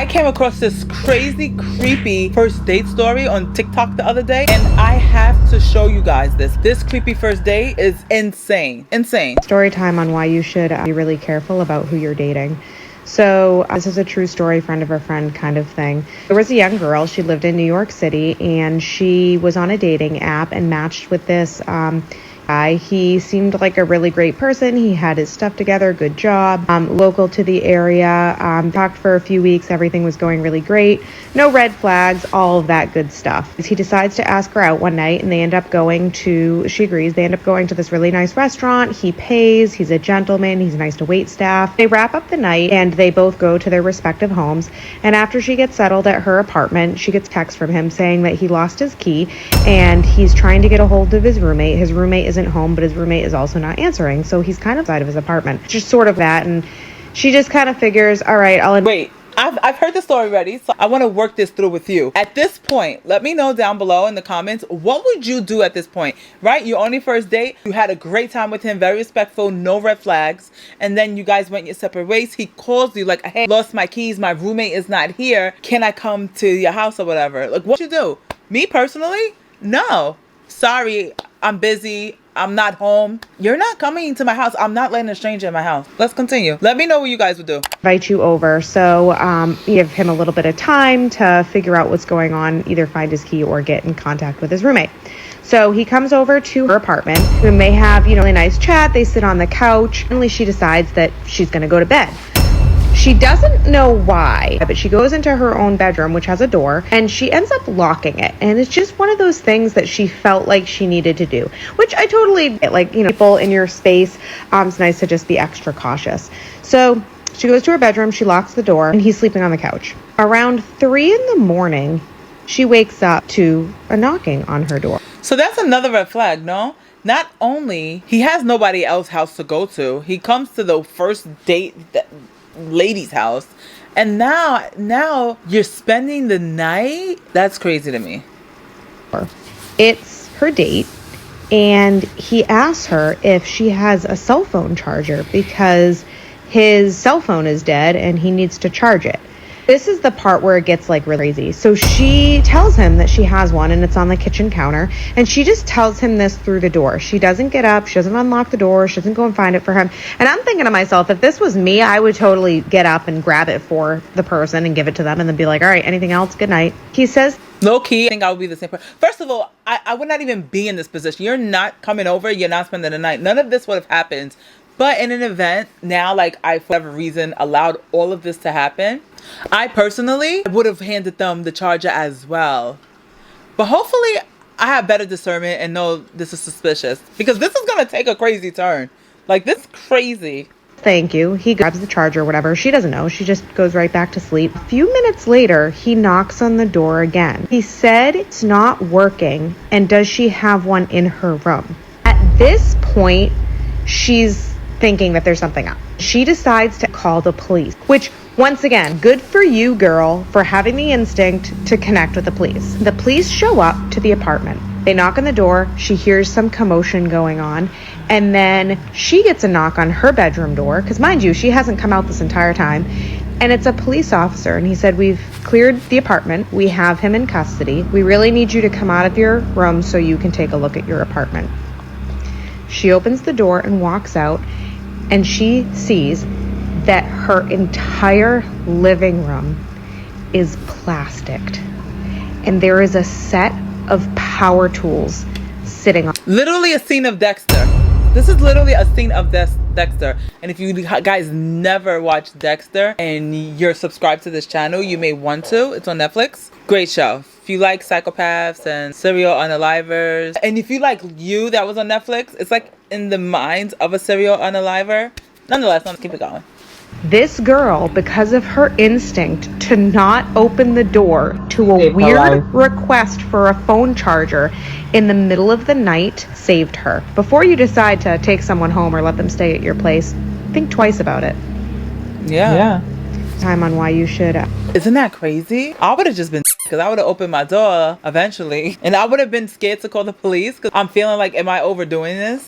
I came across this crazy, creepy first date story on TikTok the other day, and I have to show you guys this. This creepy first date is insane. Insane. Story time on why you should be really careful about who you're dating. So this is a true story, friend of a friend kind of thing. There was a young girl, she lived in New York City, and she was on a dating app and matched with this guy. He seemed like a really great person. He had his stuff together, good job, local to the area, talked for a few weeks, everything was going really great. No red flags, all of that good stuff. He decides to ask her out one night and they end up going to, she agrees, they end up going to this really nice restaurant. He pays, he's a gentleman, he's nice to wait staff. They wrap up the night and they both go to their respective homes. And after she gets settled at her apartment, she gets text from him saying that he lost his key and he's trying to get a hold of his roommate. His roommate isn't home, but his roommate is also not answering, so he's kind of outside of his apartment. Just sort of that, and she just kind of figures, all right, wait, I've heard the story already, so I want to work this through with you. At this point, let me know down below in the comments, what would you do at this point, right? Your only first date, you had a great time with him, very respectful, no red flags, and then you guys went your separate ways. He calls you like, hey, lost my keys, my roommate is not here, can I come to your house or whatever? Like, what would you do? Me personally, no. Sorry, I'm busy. I'm not home. You're not coming to my house. I'm not letting a stranger in my house. Let's continue. Let me know what you guys would do. Invite you over. So give him a little bit of time to figure out what's going on, either find his key or get in contact with his roommate. So he comes over to her apartment and they have, a nice chat. They sit on the couch. Finally, she decides that she's going to go to bed. She doesn't know why, but she goes into her own bedroom, which has a door, and she ends up locking it. And it's just one of those things that she felt like she needed to do, which I totally get. Like, people in your space, it's nice to just be extra cautious. So she goes to her bedroom, she locks the door, and he's sleeping on the couch. Around 3 a.m, she wakes up to a knocking on her door. So that's another red flag, no? Not only he has nobody else's house to go to, he comes to the first date lady's house, and now you're spending the night. That's crazy to me. It's her date, and he asks her if she has a cell phone charger because his cell phone is dead and he needs to charge it. This is the part where it gets like really crazy. So she tells him that she has one and it's on the kitchen counter, and she just tells him this through the door. She doesn't get up, she doesn't unlock the door, she doesn't go and find it for him. And I'm thinking to myself, if this was me, I would totally get up and grab it for the person and give it to them and then be like, all right, anything else? Good night. He says, low key, I think I would be the same person. First of all, I would not even be in this position. You're not coming over, you're not spending the night. None of this would have happened. But in an event now, like I, for whatever reason, allowed all of this to happen, I personally would have handed them the charger as well. But hopefully I have better discernment and know this is suspicious, because this is going to take a crazy turn. Like, this is crazy. Thank you. He grabs the charger, whatever. She doesn't know. She just goes right back to sleep. A few minutes later, he knocks on the door again. He said it's not working, and does she have one in her room? At this point, she's thinking that there's something up. She decides to call the police, which, once again, good for you, girl, for having the instinct to connect with the police. The police show up to the apartment. They knock on the door. She hears some commotion going on, and then she gets a knock on her bedroom door, because mind you, she hasn't come out this entire time, and it's a police officer, and he said, we've cleared the apartment. We have him in custody. We really need you to come out of your room so you can take a look at your apartment. She opens the door and walks out, and she sees that her entire living room is plasticed, and there is a set of power tools sitting on. Literally a scene of Dexter. This is literally a scene of Dexter. And if you guys never watched Dexter and you're subscribed to this channel, you may want to. It's on Netflix. Great show. If you like psychopaths and serial unalivers, and if you like You, that was on Netflix, it's like in the minds of a serial unaliver. Nonetheless, let's keep it going. This girl, because of her instinct to not open the door to a weird request for a phone charger in the middle of the night, saved her. Before you decide to take someone home or let them stay at your place, think twice about it. Yeah. Time on why you should. Isn't that crazy? I would have just been, because I would have opened my door eventually, and I would have been scared to call the police because I'm feeling like, am I overdoing this?